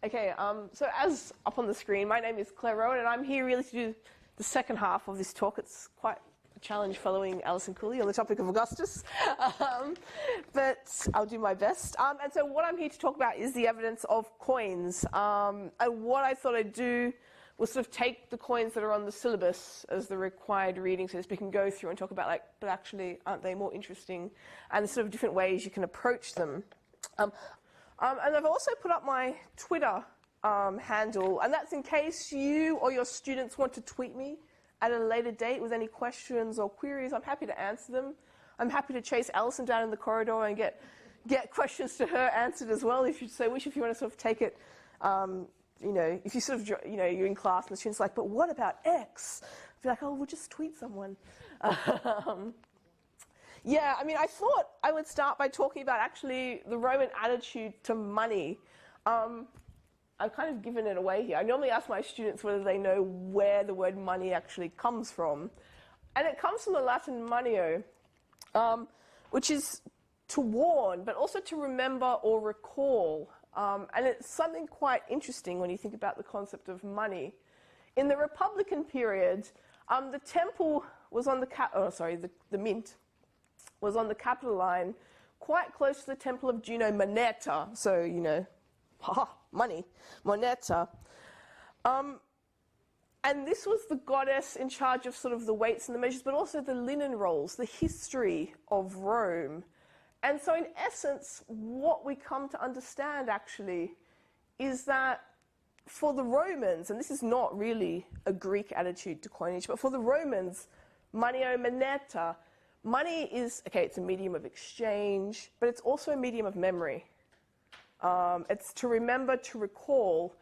Okay, so as up on the screen, my name is Clare Rowan, and I'm here really to do the second half of this talk. It's quite a challenge following Alison Cooley on the topic of Augustus, but I'll do my best. And so what I'm here to talk about is the evidence of coins. And what I thought I'd do was sort of take the coins that are on the syllabus as the required reading, so we can go through and talk about, like, but actually, aren't they more interesting, and the sort of different ways you can approach them. And I've also put up my Twitter handle, and that's in case you or your students want to tweet me at a later date with any questions or queries. I'm happy to answer them. I'm happy to chase Alison down in the corridor and get questions to her answered as well, if you so wish, if you want to sort of take it, you know, if you sort of, you know, you're in class and the student's like, but what about X? I'd be like, oh, we'll just tweet someone. Yeah, I mean, I thought I would start by talking about actually the Roman attitude to money. I've kind of given it away here. I normally ask my students whether they know where the word money actually comes from. And it comes from the Latin manio, which is to warn, but also to remember or recall. And it's something quite interesting when you think about the concept of money. In the Republican period, the temple was on the mint was on the Capitol line, quite close to the temple of Juno Moneta. So, you know, money, Moneta. And this was the goddess in charge of sort of the weights and the measures, but also the linen rolls, the history of Rome. And so in essence, what we come to understand actually is that for the Romans, and this is not really a Greek attitude to coinage, but for the Romans, manio moneta, money is, okay, it's a medium of exchange, but it's also a medium of memory. It's to remember, to recall.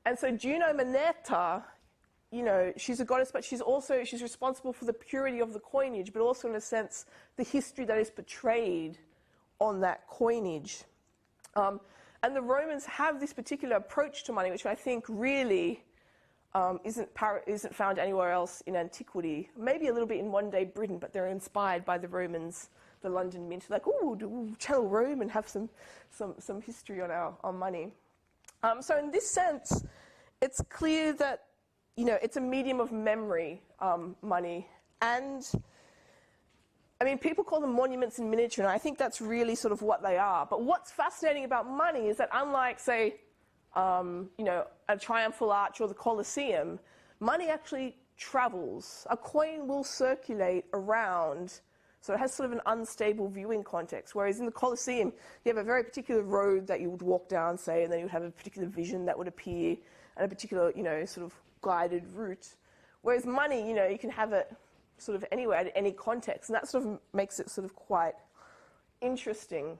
And so Juno Moneta, you know, she's a goddess, but she's responsible for the purity of the coinage, but also in a sense, the history that is portrayed on that coinage. And the Romans have this particular approach to money, which I think really isn't found anywhere else in antiquity. Maybe a little bit in modern-day Britain, but they're inspired by the Romans, the London Mint. Like, oh, we'll channel Rome and have some history on our money. So in this sense, it's clear that, you know, it's a medium of memory, money. And I mean, people call them monuments in miniature, and I think that's really sort of what they are. But what's fascinating about money is that unlike, say, you know, a triumphal arch or the Colosseum, money actually travels. A coin will circulate around, so it has sort of an unstable viewing context, whereas in the Colosseum, you have a very particular road that you would walk down, say, and then you would have a particular vision that would appear, and a particular, you know, sort of guided route. Whereas money, you know, you can have it sort of anywhere, at any context, and that sort of makes it sort of quite interesting.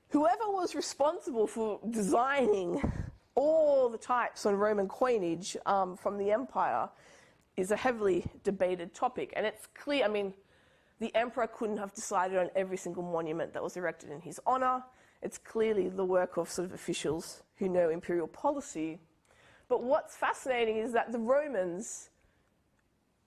Whoever was responsible for designing all the types on Roman coinage from the empire is a heavily debated topic. And it's clear, I mean, the emperor couldn't have decided on every single monument that was erected in his honor. It's clearly the work of sort of officials who know imperial policy. But what's fascinating is that the Romans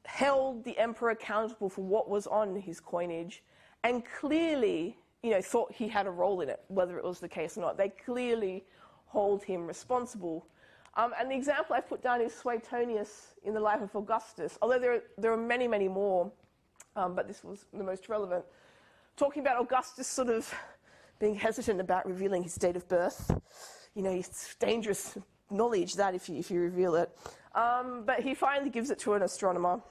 held the emperor accountable for what was on his coinage, and clearly, you know, thought he had a role in it, whether it was the case or not. They clearly hold him responsible. And the example I've put down is Suetonius in the life of Augustus, although there are many, many more, but this was the most relevant. Talking about Augustus sort of being hesitant about revealing his date of birth. You know, it's dangerous knowledge that if you reveal it. But he finally gives it to an astronomer.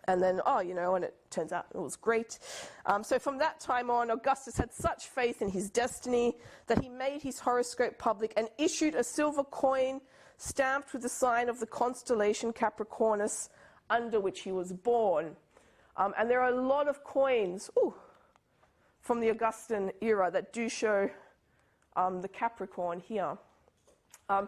And then, oh, you know, and it turns out it was great. So from that time on, Augustus had such faith in his destiny that he made his horoscope public and issued a silver coin stamped with the sign of the constellation Capricornus, under which he was born. And there are a lot of coins from the Augustan era that do show the Capricorn here. And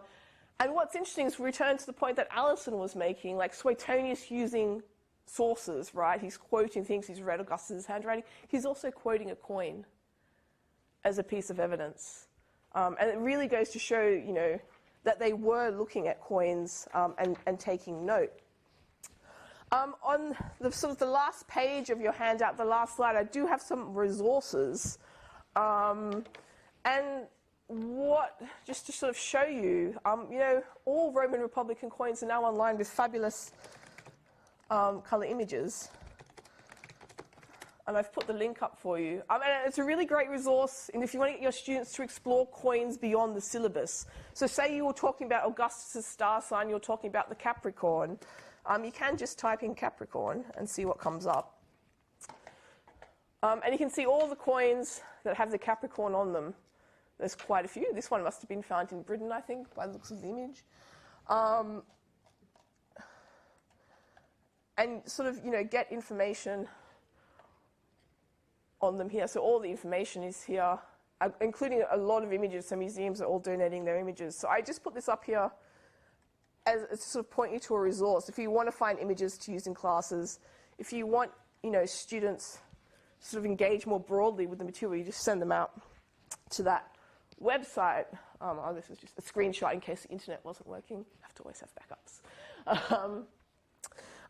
what's interesting is we return to the point that Alison was making, like Suetonius using sources, right? He's quoting things, he's read Augustus' handwriting. He's also quoting a coin as a piece of evidence. And it really goes to show, you know, that they were looking at coins and taking note. On the sort of the last page of your handout, the last slide, I do have some resources. And just to sort of show you, you know, all Roman Republican coins are now online with fabulous colour images. And I've put the link up for you. And it's a really great resource, and if you want to get your students to explore coins beyond the syllabus. So say you were talking about Augustus' star sign, you're talking about the Capricorn. You can just type in Capricorn and see what comes up. And you can see all the coins that have the Capricorn on them. There's quite a few. This one must have been found in Britain, I think, by the looks of the image. And sort of, you know, get information on them here. So all the information is here, including a lot of images. So museums are all donating their images. So I just put this up here as to sort of point you to a resource. If you want to find images to use in classes, if you want, you know, students to sort of engage more broadly with the material, you just send them out to that website. Oh, this is just a screenshot in case the internet wasn't working. I have to always have backups.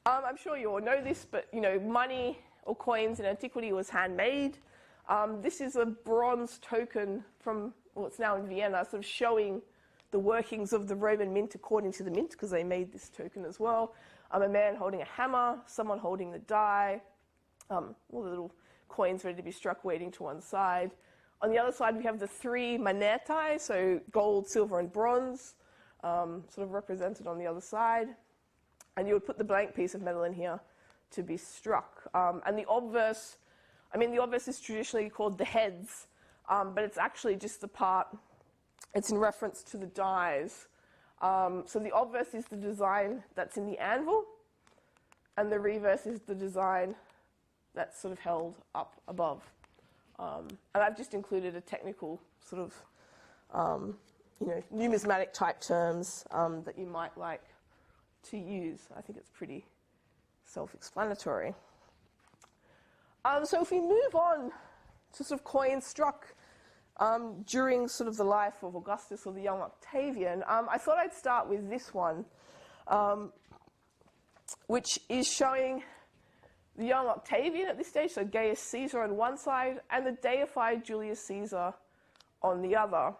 I'm sure you all know this, but, you know, money or coins in antiquity was handmade. This is a bronze token from, well, it's now in Vienna, sort of showing the workings of the Roman mint according to the mint, because they made this token as well. A man holding a hammer, someone holding the die, all the little coins ready to be struck waiting to one side. On the other side, we have the three monetae, so gold, silver, and bronze, sort of represented on the other side. And you would put the blank piece of metal in here to be struck. And the obverse, I mean, the obverse is traditionally called the heads, but it's actually just the part, it's in reference to the dies. So the obverse is the design that's in the anvil, and the reverse is the design that's sort of held up above. And I've just included a technical sort of, you know, numismatic type terms that you might like to use. I think it's pretty self-explanatory. So if we move on to sort of coins struck during sort of the life of Augustus or the young Octavian, I thought I'd start with this one, which is showing the young Octavian at this stage, so Gaius Caesar on one side, and the deified Julius Caesar on the other.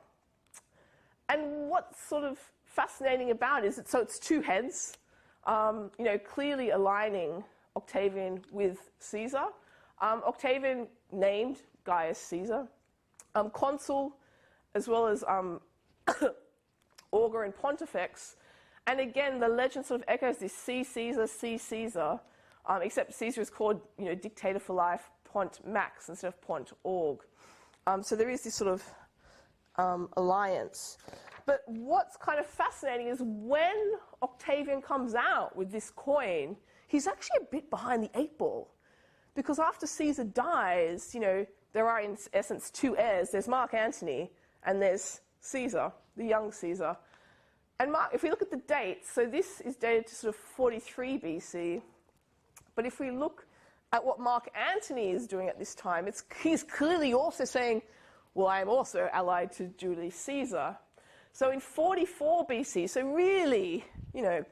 And what's sort of fascinating about it is that, so it's two heads, you know, clearly aligning Octavian with Caesar. Octavian named Gaius Caesar, consul, as well as augur and pontifex. And again, the legend sort of echoes this: see Caesar, except Caesar is called, you know, dictator for life, Pont Max instead of Pont Org. So there is this sort of alliance. But what's kind of fascinating is when Octavian comes out with this coin, he's actually a bit behind the eight ball. Because after Caesar dies, you know, there are in essence two heirs. There's Mark Antony and there's Caesar, the young Caesar. And Mark, if we look at the dates, so this is dated to sort of 43 BC. But if we look at what Mark Antony is doing at this time, he's clearly also saying, well, I am also allied to Julius Caesar. So in 44 BC, so really, you know,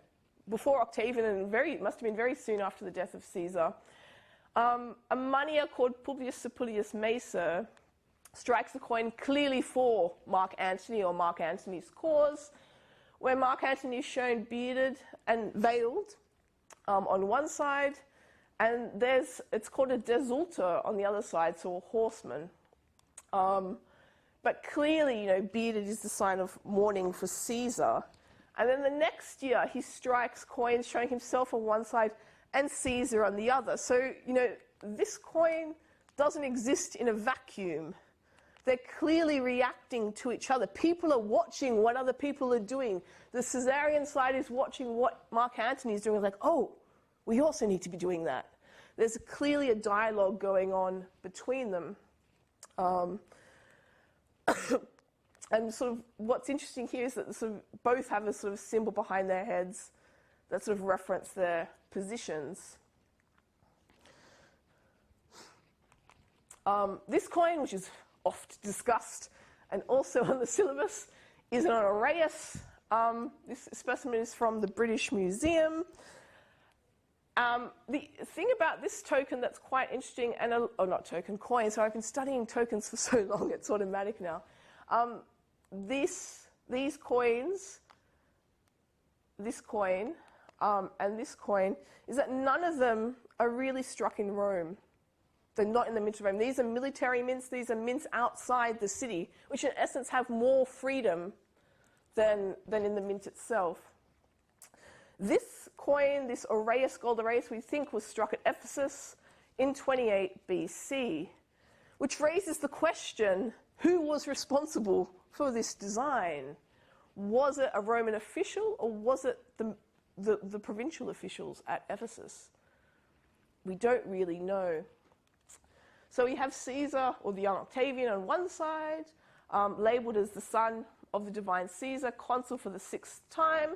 before Octavian, and it must have been very soon after the death of Caesar, a moneyer called Publius Cepilius Macer strikes a coin clearly for Mark Antony or Mark Antony's cause, where Mark Antony is shown bearded and veiled on one side, and it's called a desultor on the other side, so a horseman. But clearly, you know, bearded is the sign of mourning for Caesar. And then the next year, he strikes coins showing himself on one side and Caesar on the other. So, you know, this coin doesn't exist in a vacuum. They're clearly reacting to each other. People are watching what other people are doing. The Caesarian side is watching what Mark Antony is doing. It's like, oh, we also need to be doing that. There's clearly a dialogue going on between them. And sort of what's interesting here is that sort of both have a sort of symbol behind their heads that sort of reference their positions. This coin, which is oft discussed and also on the syllabus, is an aureus. This specimen is from the British Museum. The thing about this token that's quite interesting, coin, so I've been studying tokens for so long, it's automatic now. these coins, this coin, and this coin, is that none of them are really struck in Rome. They're not in the Mint of Rome. These are military mints. These are mints outside the city, which in essence have more freedom than in the mint itself. This coin, this aureus, gold aureus, we think was struck at Ephesus in 28 BC, which raises the question, who was responsible for this design? Was it a Roman official, or was it the provincial officials at Ephesus? We don't really know. So we have Caesar, or the young Octavian, on one side, labelled as the son of the divine Caesar, consul for the 6th time.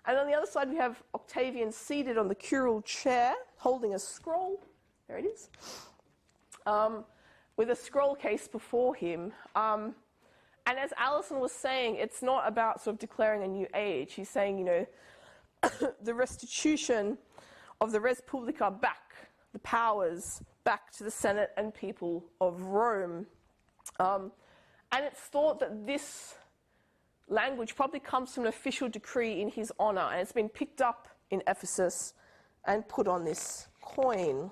And on the other side, we have Octavian seated on the curule chair, holding a scroll. There it is. With a scroll case before him. And as Alison was saying, it's not about sort of declaring a new age. He's saying, you know, the restitution of the res publica back, the powers back to the Senate and people of Rome. And it's thought that this language probably comes from an official decree in his honour, and it's been picked up in Ephesus and put on this coin.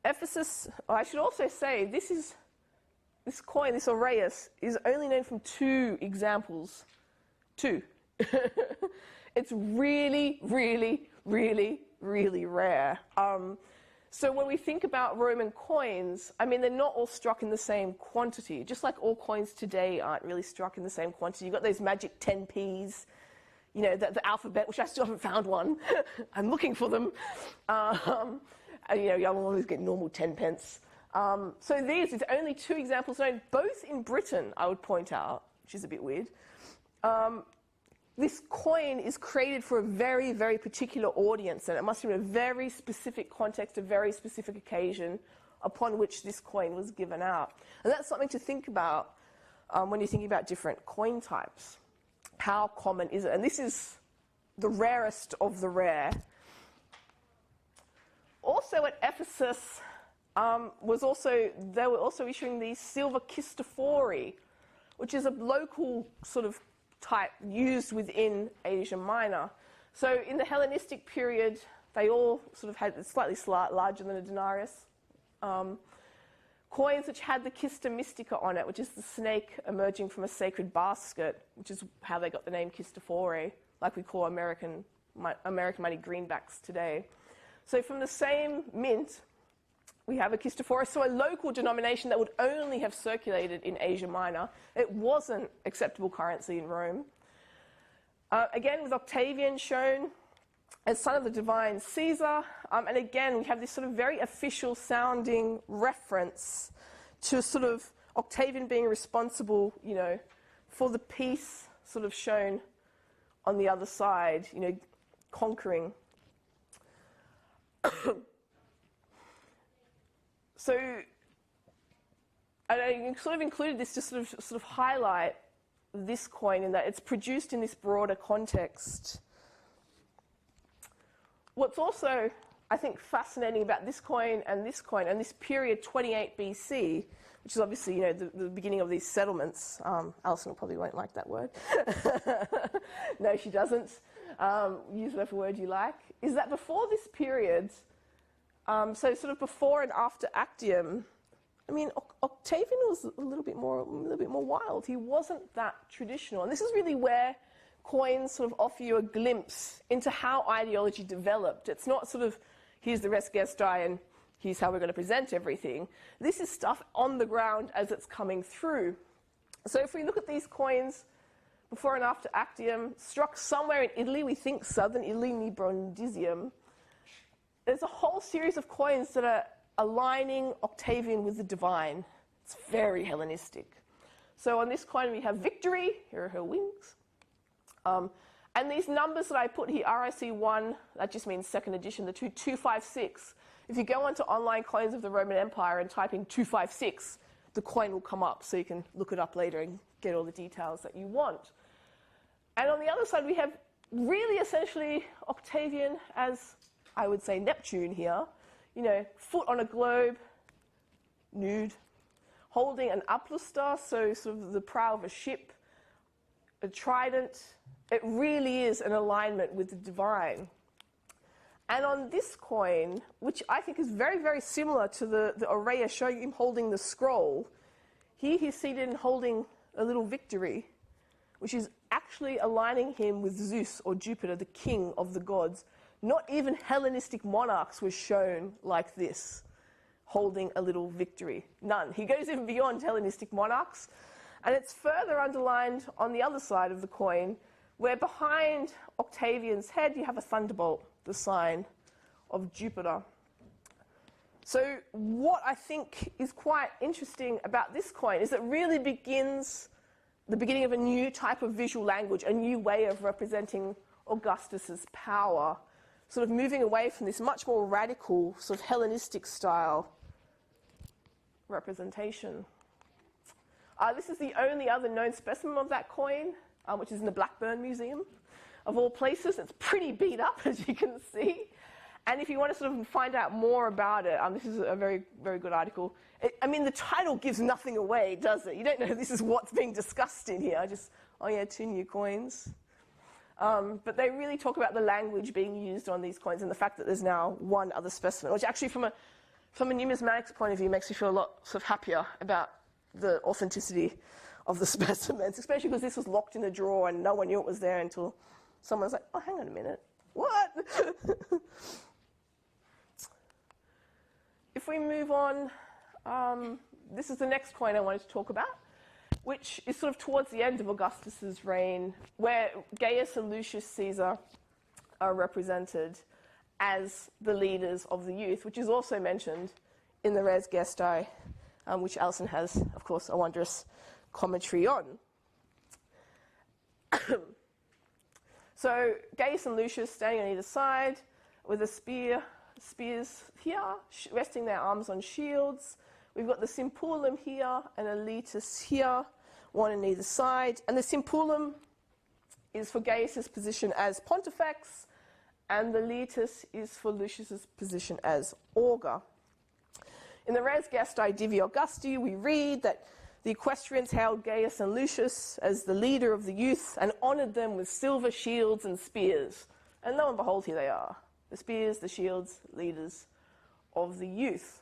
Ephesus, I should also say, this coin, this aureus, is only known from 2 examples. 2. It's really, really, really, really rare. So when we think about Roman coins, I mean, they're not all struck in the same quantity. Just like all coins today aren't really struck in the same quantity. You've got those magic 10p's, you know, the alphabet, which I still haven't found one. I'm looking for them. You know, you'll always get normal 10 pence. So these is only 2 examples known, both in Britain, I would point out, which is a bit weird. This coin is created for a very, very particular audience, and it must be in a very specific context, a very specific occasion upon which this coin was given out. And that's something to think about when you're thinking about different coin types. How common is it? And this is the rarest of the rare. Also at Ephesus, they were also issuing these silver Christophori, which is a local sort of type used within Asia Minor. So in the Hellenistic period, they all sort of had slightly larger than a denarius. Coins which had the Kista Mystica on it, which is the snake emerging from a sacred basket, which is how they got the name Christophori, like we call American money greenbacks today. So from the same mint, we have a Christophorus, so a local denomination that would only have circulated in Asia Minor. It wasn't acceptable currency in Rome. Again, with Octavian shown as son of the divine Caesar. And again, we have this sort of very official sounding reference to sort of Octavian being responsible, you know, for the peace sort of shown on the other side, you know, conquering. So, and I sort of included this to sort of highlight this coin in that it's produced in this broader context. What's also, I think, fascinating about this coin and this period 28 BC, which is obviously, you know, the beginning of these settlements. Alison probably won't like that word. No, she doesn't. Use whatever word you like. Is that before this period, so sort of before and after Actium, I mean, Octavian was a little bit more wild. He wasn't that traditional, and this is really where coins sort of offer you a glimpse into how ideology developed. It's not sort of, here's the res gestae and here's how we're going to present everything. This is stuff on the ground as it's coming through. So if we look at these coins before and after Actium, struck somewhere in Italy, we think southern Italy, near Brundisium, there's a whole series of coins that are aligning Octavian with the divine. It's very Hellenistic. So on this coin we have victory, here are her wings. And these numbers that I put here, RIC1, that just means second edition, the 256. If you go onto online coins of the Roman Empire and type in 256, the coin will come up, so you can look it up later and get all the details that you want. And on the other side, we have really essentially Octavian as, I would say, Neptune here. You know, foot on a globe, nude, holding an upluster, so sort of the prow of a ship, a trident. It really is an alignment with the divine. And on this coin, which I think is very, very similar to the aurea showing him holding the scroll, here he's seated and holding a little victory, which is actually aligning him with Zeus or Jupiter, the king of the gods. Not even Hellenistic monarchs were shown like this, holding a little victory. None. He goes even beyond Hellenistic monarchs. And it's further underlined on the other side of the coin, where behind Octavian's head you have a thunderbolt, the sign of Jupiter. So what I think is quite interesting about this coin is it really begins the beginning of a new type of visual language, a new way of representing Augustus's power, sort of moving away from this much more radical, sort of Hellenistic style representation. This is the only other known specimen of that coin, which is in the Blackburn Museum, of all places. It's pretty beat up, as you can see. And if you want to sort of find out more about it, this is a very, very good article. I mean, the title gives nothing away, does it? You don't know this is what's being discussed in here. Just, oh yeah, 2 new coins. But they really talk about the language being used on these coins and the fact that there's now one other specimen, which actually from a numismatics point of view makes me feel a lot sort of happier about the authenticity of the specimens, especially because this was locked in a drawer and no one knew it was there until someone was like, oh, hang on a minute, what? If we move on, this is the next coin I wanted to talk about, which is sort of towards the end of Augustus's reign, where Gaius and Lucius Caesar are represented as the leaders of the youth, which is also mentioned in the Res Gestae, which Alison has, of course, a wondrous commentary on. So Gaius and Lucius standing on either side with a spears here, resting their arms on shields. We've got the Simpulum here and a Letus here, one on either side. And the Simpulum is for Gaius's position as Pontifex, and the Letus is for Lucius's position as Augur. In the Res Gestae Divi Augusti, we read that the equestrians hailed Gaius and Lucius as the leader of the youth and honoured them with silver shields and spears. And lo and behold, here they are. The spears, the shields, leaders of the youth.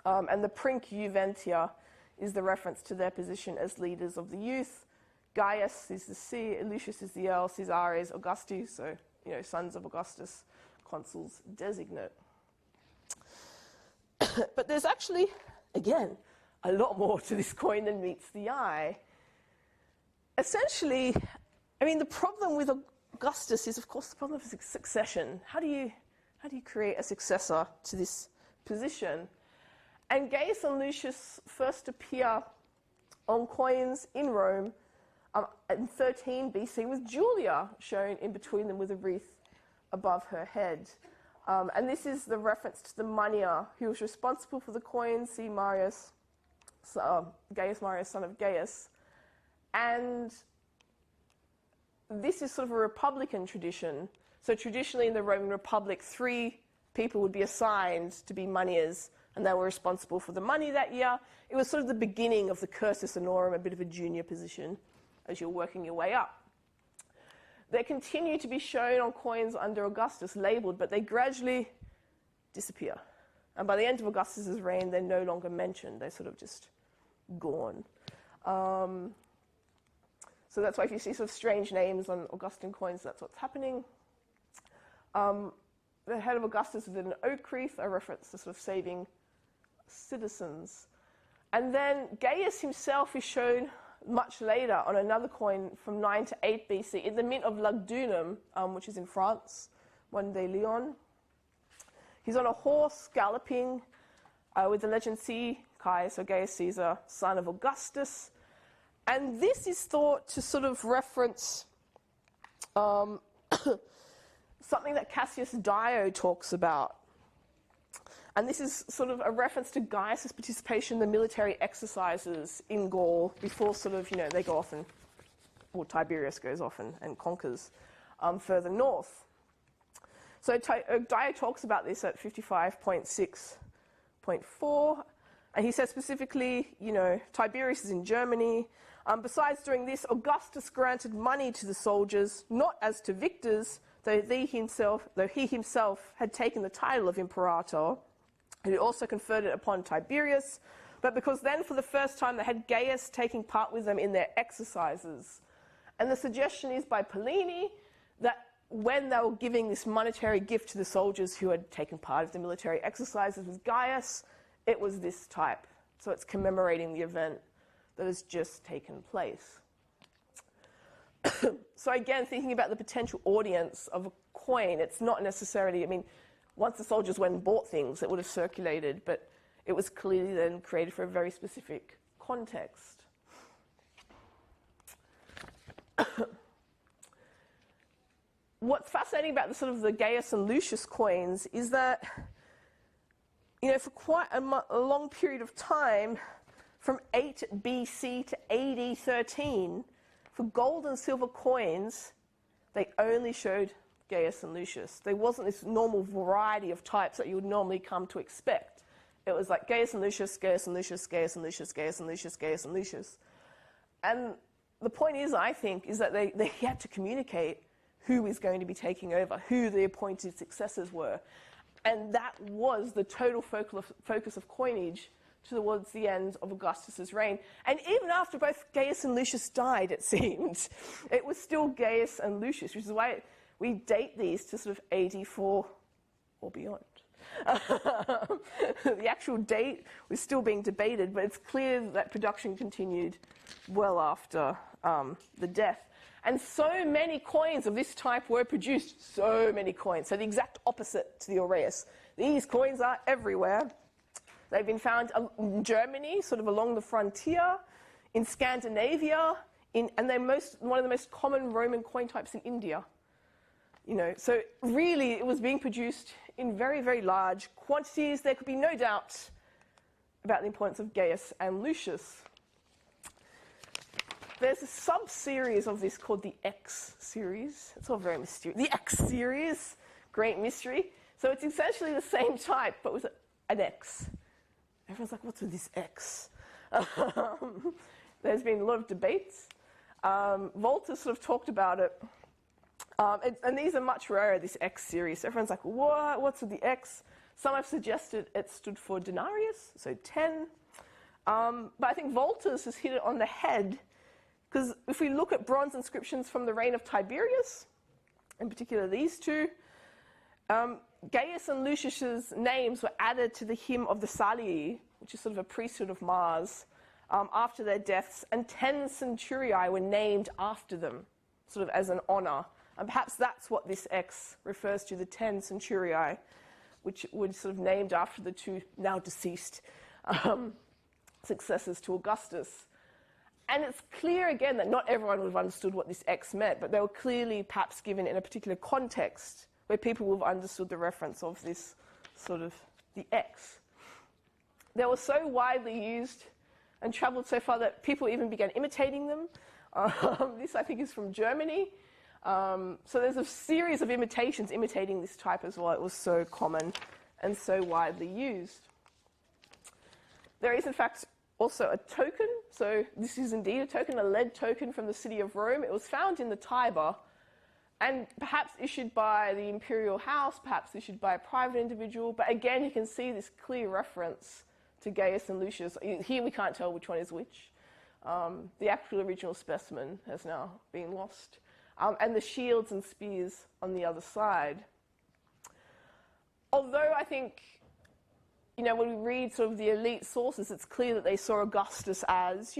And the Princ Juventia is the reference to their position as leaders of the youth. Gaius is the C, Lucius is the L, Caesares Augusti, so, sons of Augustus, consuls designate. But there's actually, again, a lot more to this coin than meets the eye. Essentially, the problem with Augustus is, of course, the problem of succession. How do you create a successor to this position? And Gaius and Lucius first appear on coins in Rome in 13 BC with Julia shown in between them with a wreath above her head. And this is the reference to the Moneta who was responsible for the coins, see Marius, Gaius Marius, son of Gaius. And this is sort of a republican tradition. So traditionally in the Roman Republic, 3 people would be assigned to be monetas, and they were responsible for the money that year. It was sort of the beginning of the cursus honorum, a bit of a junior position as you're working your way up. They continue to be shown on coins under Augustus, labelled, but they gradually disappear. And by the end of Augustus's reign, they're no longer mentioned. They're sort of just gone. So that's why if you see sort of strange names on Augustan coins, that's what's happening. The head of Augustus is in an oak wreath, a reference to sort of saving citizens. And then Gaius himself is shown much later on another coin from 9 to 8 BC in the mint of Lugdunum, which is in France, one de Lyon. He's on a horse galloping with the legend C, Kai, so Gaius Caesar, son of Augustus. And this is thought to sort of reference something that Cassius Dio talks about. And this is sort of a reference to Gaius' participation in the military exercises in Gaul before sort of, they go off or Tiberius goes off and conquers further north. So Dio talks about this at 55.6.4. And he says specifically, Tiberius is in Germany. Besides doing this, Augustus granted money to the soldiers, not as to victors, though he himself had taken the title of Imperator, and he also conferred it upon Tiberius, but because then for the first time they had Gaius taking part with them in their exercises. And the suggestion is by Pliny that when they were giving this monetary gift to the soldiers who had taken part of the military exercises with Gaius, it was this type. So it's commemorating the event that has just taken place. So again, thinking about the potential audience of a coin, it's not necessarily, once the soldiers went and bought things, it would have circulated, but it was clearly then created for a very specific context. What's fascinating about the Gaius and Lucius coins is that, for quite a long period of time, from 8 BC to AD 13, for gold and silver coins, they only showed Gaius and Lucius. There wasn't this normal variety of types that you would normally come to expect. It was like Gaius and Lucius, Gaius and Lucius, Gaius and Lucius, Gaius and Lucius, Gaius and Lucius. And the point is, I think, is that they had to communicate who is going to be taking over, who the appointed successors were. And that was the total focus of coinage towards the end of Augustus's reign. And even after both Gaius and Lucius died, it seemed, it was still Gaius and Lucius, which is why we date these to AD 4 or beyond. The actual date was still being debated, but it's clear that production continued well after the death. And so many coins of this type were produced, so many coins. So the exact opposite to the aureus. These coins are everywhere. They've been found in Germany, along the frontier, in Scandinavia, and they're one of the most common Roman coin types in India. So really it was being produced in very, very large quantities. There could be no doubt about the importance of Gaius and Lucius. There's a sub-series of this called the X series. It's all very mysterious. The X series, great mystery. So it's essentially the same type, but with an X. Everyone's like, what's with this X? There's been a lot of debates. Volta talked about it. And these are much rarer, this X series. So everyone's like, what? What's with the X? Some have suggested it stood for denarius, so 10. But I think Volta's has hit it on the head, because if we look at bronze inscriptions from the reign of Tiberius, in particular these two, Gaius and Lucius's names were added to the hymn of the Salii, which is a priesthood of Mars, after their deaths, and 10 centurii were named after them, as an honor. And perhaps that's what this X refers to, the 10 centurii, which were named after the two now deceased successors to Augustus. And it's clear, again, that not everyone would have understood what this X meant, but they were clearly perhaps given in a particular context where people would have understood the reference of this the X. They were so widely used and travelled so far that people even began imitating them. This, I think, is from Germany. So there's a series of imitations imitating this type as well. It was so common and so widely used. There is, in fact, also a token. So this is indeed a token, a lead token from the city of Rome. It was found in the Tiber and perhaps issued by the Imperial house, perhaps issued by a private individual. But again, you can see this clear reference to Gaius and Lucius. Here we can't tell which one is which. The actual original specimen has now been lost. And the shields and spears on the other side. Although I think, when we read the elite sources, it's clear that they saw Augustus as,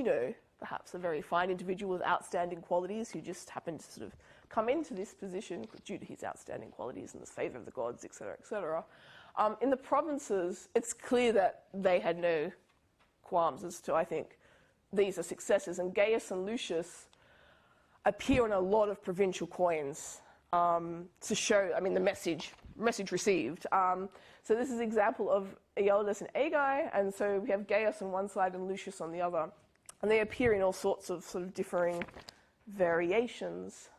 perhaps a very fine individual with outstanding qualities who just happened to come into this position due to his outstanding qualities and the favour of the gods, etc., etc. In the provinces, it's clear that they had no qualms as to, I think, these are successors. And Gaius and Lucius appear on a lot of provincial coins to show, the message received. So this is an example of Aeolus and Agai, and so we have Gaius on one side and Lucius on the other. And they appear in all sorts of differing variations.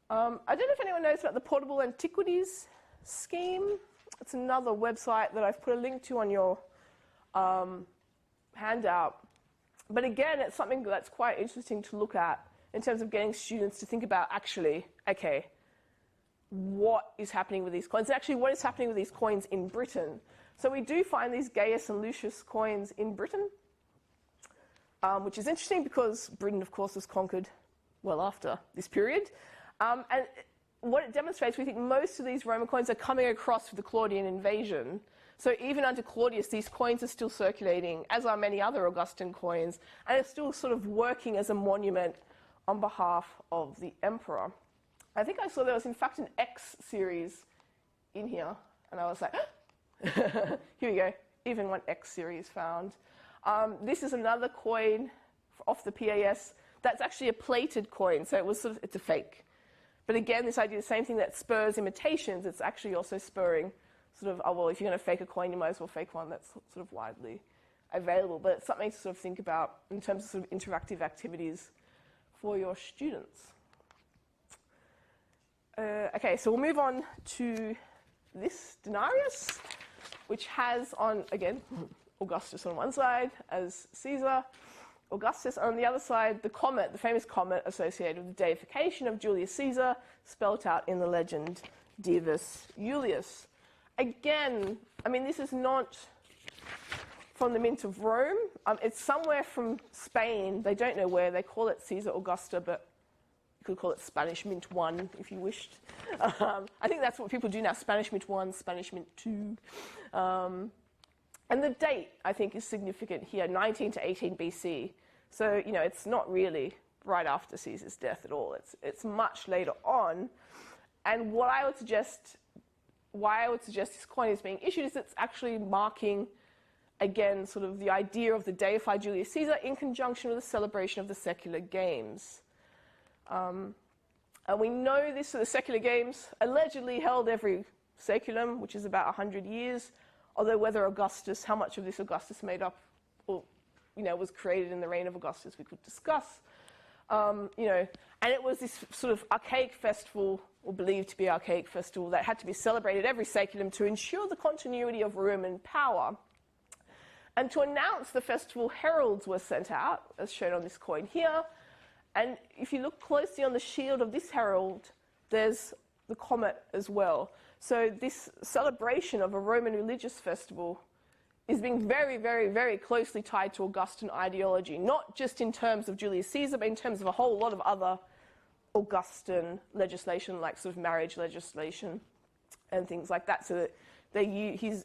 I don't know if anyone knows about the Portable Antiquities scheme. It's another website that I've put a link to on your handout. But again, it's something that's quite interesting to look at in terms of getting students to think about actually, okay, what is happening with these coins? And actually, what is happening with these coins in Britain? So we do find these Gaius and Lucius coins in Britain, which is interesting because Britain, of course, was conquered well after this period. And what it demonstrates, we think most of these Roman coins are coming across with the Claudian invasion. So even under Claudius, these coins are still circulating, as are many other Augustan coins, and it's still sort of working as a monument on behalf of the emperor. I think I saw there was, in fact, an X series in here, and I was like, here we go, even one X series found. This is another coin off the PAS that's actually a plated coin, so it's a fake. But again, this idea, the same thing that spurs imitations, it's actually also spurring sort of, oh, well, if you're going to fake a coin, you might as well fake one that's sort of widely available. But it's something to sort of think about in terms of sort of interactive activities for your students. Okay, so we'll move on to this denarius, which has on, again, Augustus on one side as Caesar, Augustus on the other side, the comet, the famous comet associated with the deification of Julius Caesar, spelt out in the legend Divus Iulius. Again, I mean, this is not from the Mint of Rome. It's somewhere from Spain. They don't know where. They call it Caesar Augusta, but you could call it Spanish Mint 1 if you wished. I think that's what people do now, Spanish Mint 1, Spanish Mint 2. And the date, I think, is significant here, 19 to 18 BC. So, you know, it's not really right after Caesar's death at all. It's much later on. And what I would suggest, why I would suggest this coin is being issued is it's actually marking, again, sort of the idea of the deified Julius Caesar in conjunction with the celebration of the Saecular Games. And we know this, so the Saecular Games allegedly held every saeculum, which is about 100 years. Although whether Augustus, how much of this Augustus made up, or was created in the reign of Augustus, we could discuss. And it was this sort of archaic festival, or believed to be archaic festival, that had to be celebrated every saeculum to ensure the continuity of Roman power. And to announce the festival, heralds were sent out, as shown on this coin here. And if you look closely on the shield of this herald, there's the comet as well. So this celebration of a Roman religious festival is being very, very, very closely tied to Augustan ideology, not just in terms of Julius Caesar, but in terms of a whole lot of other Augustan legislation, like sort of marriage legislation and things like that. So that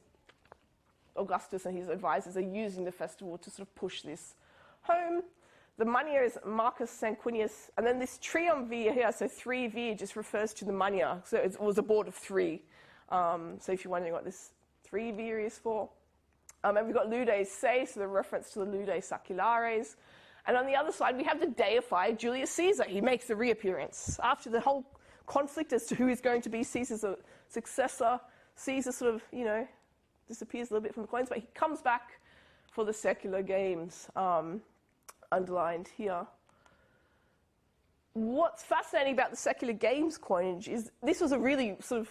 Augustus and his advisors are using the festival to sort of push this home. The Munyer is Marcus Sanguinius, and then this triumvir here, so 3-vir, just refers to the Munyer. So it was a board of 3. So if you're wondering what this 3-vir is for. And we've got Ludi Saeculares, so the reference to the Ludi Saeculares. And on the other side, we have the deified Julius Caesar. He makes a reappearance. After the whole conflict as to who is going to be Caesar's successor, Caesar sort of, disappears a little bit from the coins, but he comes back for the Saecular Games, underlined here. What's fascinating about the Saecular Games coinage is this was a really sort of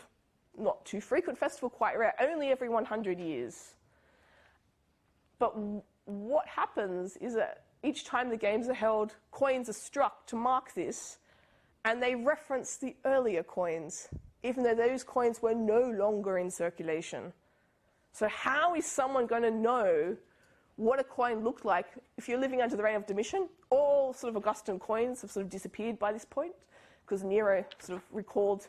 not too frequent festival, quite rare, only every 100 years. But what happens is that each time the games are held, coins are struck to mark this, and they reference the earlier coins, even though those coins were no longer in circulation. So how is someone going to know what a coin looked like if you're living under the reign of Domitian? All sort of Augustan coins have sort of disappeared by this point, because Nero sort of recalled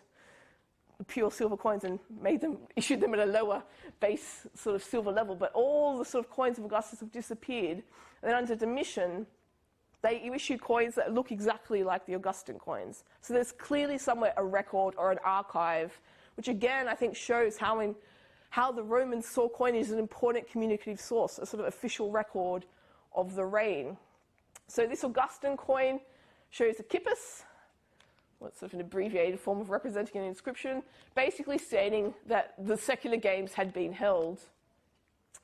the pure silver coins and issued them at a lower base sort of silver level. But all the sort of coins of Augustus have disappeared. And then under Domitian, they issued coins that look exactly like the Augustan coins. So there's clearly somewhere a record or an archive, which again I think shows how the Romans saw coinage as an important communicative source, a sort of official record of the reign. So this Augustan coin shows a kippus, what's sort of an abbreviated form of representing an inscription, basically stating that the Saecular Games had been held.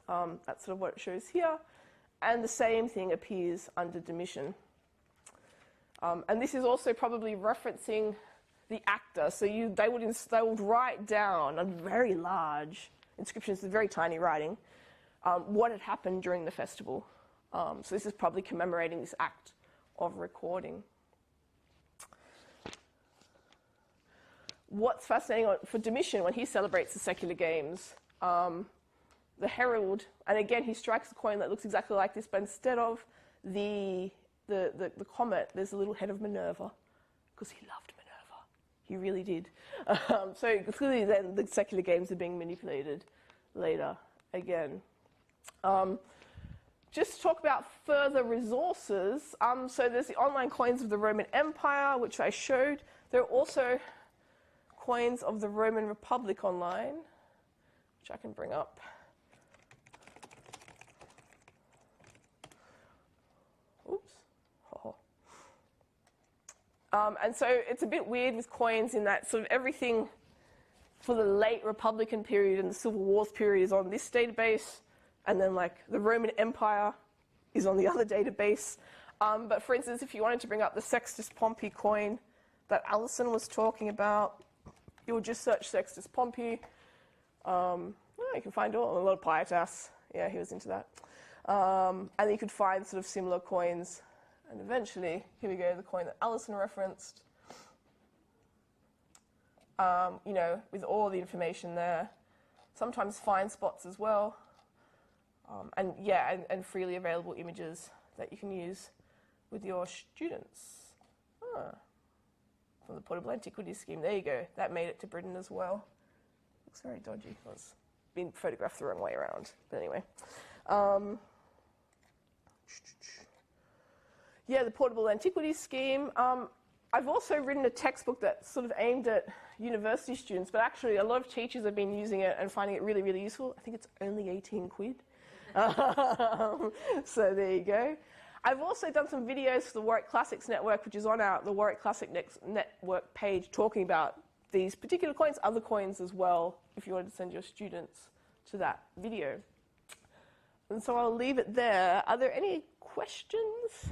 That's sort of what it shows here. And the same thing appears under Domitian. And this is also probably referencing the acta. So they would write down on very large inscriptions, very tiny writing, what had happened during the festival. So this is probably commemorating this act of recording. What's fascinating for Domitian when he celebrates the Saecular Games, the herald, and again he strikes a coin that looks exactly like this, but instead of the comet, there's a little head of Minerva, because he loved Minerva. He really did. So clearly then the Saecular Games are being manipulated later again. Just to talk about further resources, so there's the online coins of the Roman Empire, which I showed. There are also coins of the Roman Republic online, which I can bring up. Oops. Oh. And so it's a bit weird with coins in that sort of everything for the late Republican period and the Civil Wars period is on this database, and then like the Roman Empire is on the other database. But for instance, if you wanted to bring up the Sextus Pompey coin that Alison was talking about, you would just search Sextus Pompey. You can find a lot of Pietas. Yeah, he was into that. And you could find sort of similar coins. And eventually, here we go, the coin that Alison referenced. With all the information there. Sometimes find spots as well. And freely available images that you can use with your students. From the Portable Antiquities Scheme. There you go. That made it to Britain as well. Looks very dodgy. It's been photographed the wrong way around. But anyway. The Portable Antiquities Scheme. I've also written a textbook that's sort of aimed at university students, but actually a lot of teachers have been using it and finding it really, really useful. I think it's only 18 quid. So there you go. I've also done some videos for the Warwick Classics Network, which is on the Warwick Classic Network page, talking about these particular coins, other coins as well, if you wanted to send your students to that video. And so I'll leave it there. Are there any questions?